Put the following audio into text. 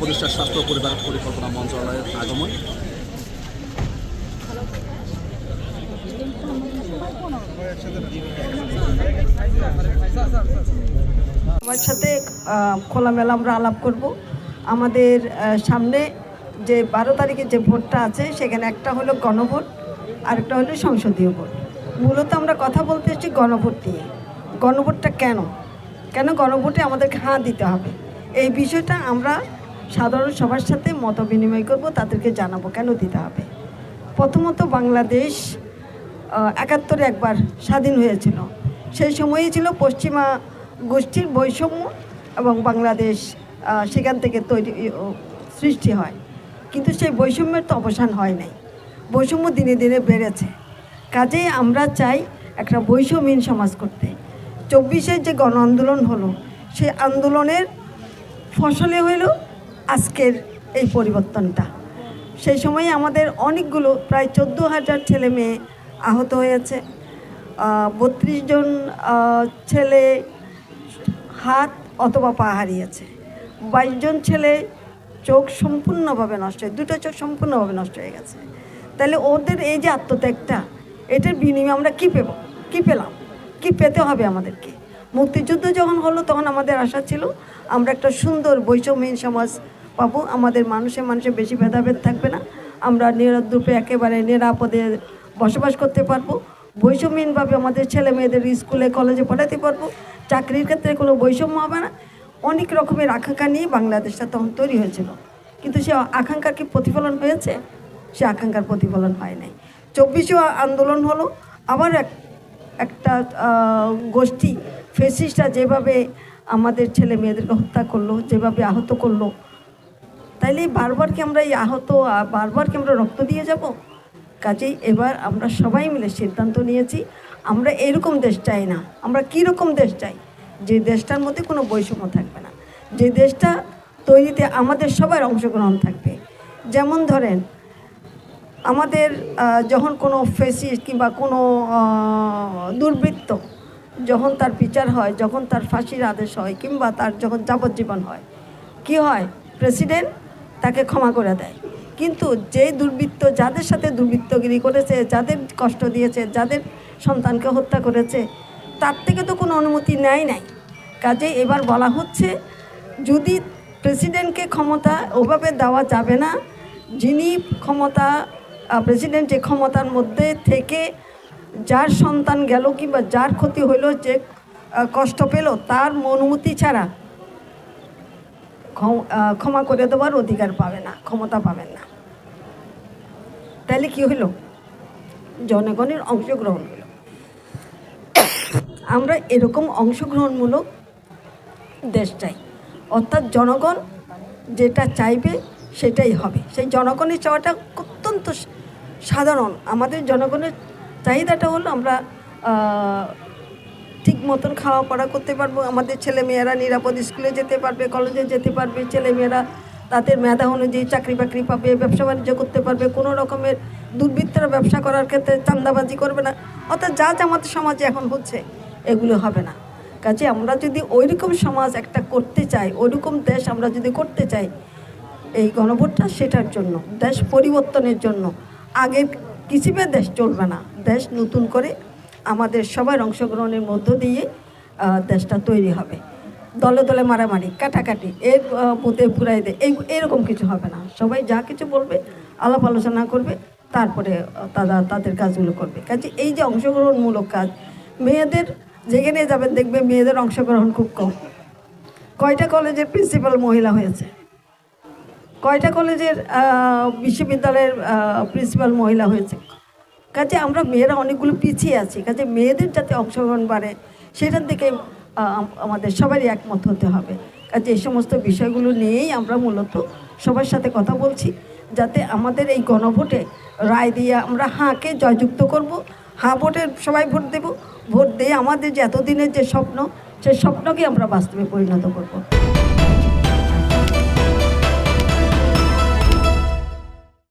উপদেষ্টা স্বাস্থ্য ও পরিবার পরিকল্পনা মন্ত্রণালয়ের আগমন। আমার সাথে খোলামেলা আমরা আলাপ করব। আমাদের সামনে যে 12 তারিখে যে ভোটটা আছে সেখানে একটা হলো গণভোট, আরেকটা হলো সংসদীয় ভোট। মূলত আমরা কথা বলতে এসেছি গণভোট নিয়ে। গণভোটটা কেন গণভোটে আমাদেরকে হাঁ দিতে হবে, এই বিষয়টা আমরা সাধারণ সবার সাথে মত বিনিময় করব, তাদেরকে জানাবো কেন দিতে হবে। প্রথমত বাংলাদেশ 71-এ একবার স্বাধীন হয়েছিল। সেই সময়ই ছিল পশ্চিমা গোষ্ঠীর বৈষম্য এবং বাংলাদেশ সেখান থেকে সৃষ্টি হয়। কিন্তু সেই বৈষম্যের তো অবসান হয় নাই, বৈষম্য দিনে দিনে বেড়েছে। কাজেই আমরা চাই একটা বৈষম্যহীন সমাজ করতে। 24-এর যে গণ আন্দোলন হলো, সেই আন্দোলনের ফসলে হইল আজকের এই পরিবর্তনটা। সেই সময় আমাদের অনেকগুলো প্রায় 14,000 ছেলে মেয়ে আহত হয়েছে, 32 জন ছেলে হাত অথবা পা হারিয়েছে, 22 জন ছেলে চোখ সম্পূর্ণভাবে নষ্ট হয়ে, দুটো চোখ সম্পূর্ণভাবে নষ্ট হয়ে গেছে। তাহলে ওদের এই যে আত্মত্যাগটা, এটার বিনিময়ে আমরা কী পেলাম, কি পেতে হবে আমাদেরকে? মুক্তিযুদ্ধ যখন হলো তখন আমাদের আশা ছিল আমরা একটা সুন্দর বৈষম্যহীন সমাজ পাবো, আমাদের মানুষে বেশি ভেদাভেদ থাকবে না, আমরা নিরুপে একেবারে নিরাপদে বসবাস করতে পারবো, বৈষম্যহীনভাবে আমাদের ছেলে মেয়েদের স্কুলে কলেজে পড়াতে পারবো, চাকরির ক্ষেত্রে কোনো বৈষম্য হবে না। অনেক রকমের আকাঙ্ক্ষা নিয়ে বাংলাদেশটা তখন তৈরি হয়েছিল। কিন্তু সে আকাঙ্ক্ষার কি প্রতিফলন হয়েছে? সে আকাঙ্ক্ষার প্রতিফলন হয় নাই। 24 আন্দোলন হলো, আবার একটা গোষ্ঠী ফেসিস্টরা যেভাবে আমাদের ছেলে মেয়েদেরকে হত্যা করলো, যেভাবে আহত করলো, তাইলে বারবার কি আমরা এই বারবার কি আমরা রক্ত দিয়ে যাব? কাজেই এবার আমরা সবাই মিলে সিদ্ধান্ত নিয়েছি, আমরা এরকম দেশ চাই না। আমরা কীরকম দেশ চাই? যে দেশটার মধ্যে কোনো বৈষম্য থাকবে না, যে দেশটা তৈরিতে আমাদের সবার অংশগ্রহণ থাকবে। যেমন ধরেন, আমাদের যখন কোনো ফেসিস্ট কিংবা কোনো দুর্বৃত্ত যখন তার বিচার হয়, যখন তার ফাঁসির আদেশ হয়, কিংবা তার যখন যাবজ্জীবন হয়, কি হয়? প্রেসিডেন্ট তাকে ক্ষমা করে দেয়। কিন্তু যে দুর্বৃত্ত যাদের সাথে দুর্বৃত্তগিরি করেছে, যাদের কষ্ট দিয়েছে, যাদের সন্তানকে হত্যা করেছে, তার থেকে তো কোনো অনুমতি নেয় নাই। কাজে এবার বলা হচ্ছে, যদি প্রেসিডেন্টকে ক্ষমতা ওভাবে দেওয়া যাবে না, যিনি প্রেসিডেন্ট যে ক্ষমতার মধ্যে থেকে যার সন্তান গেল কিংবা যার ক্ষতি হইল, যে কষ্ট পেল, তার অনুমতি ছাড়া ক্ষমা করে দেওয়ার অধিকার পাবে না, ক্ষমতা পাবেন না। তাহলে কি হইল? জনগণের অংশগ্রহণ হইল। আমরা এরকম অংশগ্রহণমূলক দেশ চাই, অর্থাৎ জনগণ যেটা চাইবে সেটাই হবে। সেই জনগণের চাওয়াটা অত্যন্ত সাধারণ। আমাদের জনগণের চাহিদাটা হলো আমরা ঠিক মতন খাওয়া পড়া করতে পারবো, আমাদের ছেলেমেয়েরা নিরাপদ স্কুলে যেতে পারবে, কলেজে যেতে পারবে, ছেলেমেয়েরা তাদের মেধা অনুযায়ী চাকরি বাকরি পাবে, ব্যবসা বাণিজ্য করতে পারবে, কোনো রকমের দুর্বৃত্তরা ব্যবসা করার ক্ষেত্রে চাঁদাবাজি করবে না। অর্থাৎ যা আমাদের সমাজে এখন হচ্ছে এগুলো হবে না। কাজে আমরা যদি ওইরকম সমাজ একটা করতে চাই, ওইরকম দেশ আমরা যদি করতে চাই, এই গণভোটটা সেটার জন্য, দেশ পরিবর্তনের জন্য। আগের কিসিবে দেশ চলবে না, দেশ নতুন করে আমাদের সবার অংশগ্রহণের মধ্য দিয়ে দেশটা তৈরি হবে। দলে দলে মারামারি, কাটাকাটি, এর বুথে পুরাই দেয়, এরকম কিছু হবে না। সবাই যা কিছু বলবে, আলাপ আলোচনা করবে, তারপরে তাদের কাজগুলো করবে। কাজে এই যে অংশগ্রহণমূলক কাজ, মেয়েদের যেখানে যাবেন দেখবে মেয়েদের অংশগ্রহণ খুব কম। কয়টা কলেজের প্রিন্সিপাল মহিলা হয়েছে? কয়টা কলেজের বিশ্ববিদ্যালয়ের প্রিন্সিপাল মহিলা হয়েছে? কাজে আমরা মেয়েরা অনেকগুলো পিছিয়ে আছি। কাজে মেয়েদের যাতে অংশগ্রহণ বাড়ে, সেটার দিকে আমাদের সবারই একমত হতে হবে। কাজে এই সমস্ত বিষয়গুলো নিয়েই আমরা মূলত সবার সাথে কথা বলছি, যাতে আমাদের এই গণভোটে রায় দিয়ে আমরা হাঁকে জয়যুক্ত করব। হাঁ ভোটে সবাই ভোট দেব, ভোট দিয়ে আমাদের যে এতদিনের যে স্বপ্ন, সেই স্বপ্নকে আমরা বাস্তবে পরিণত করব।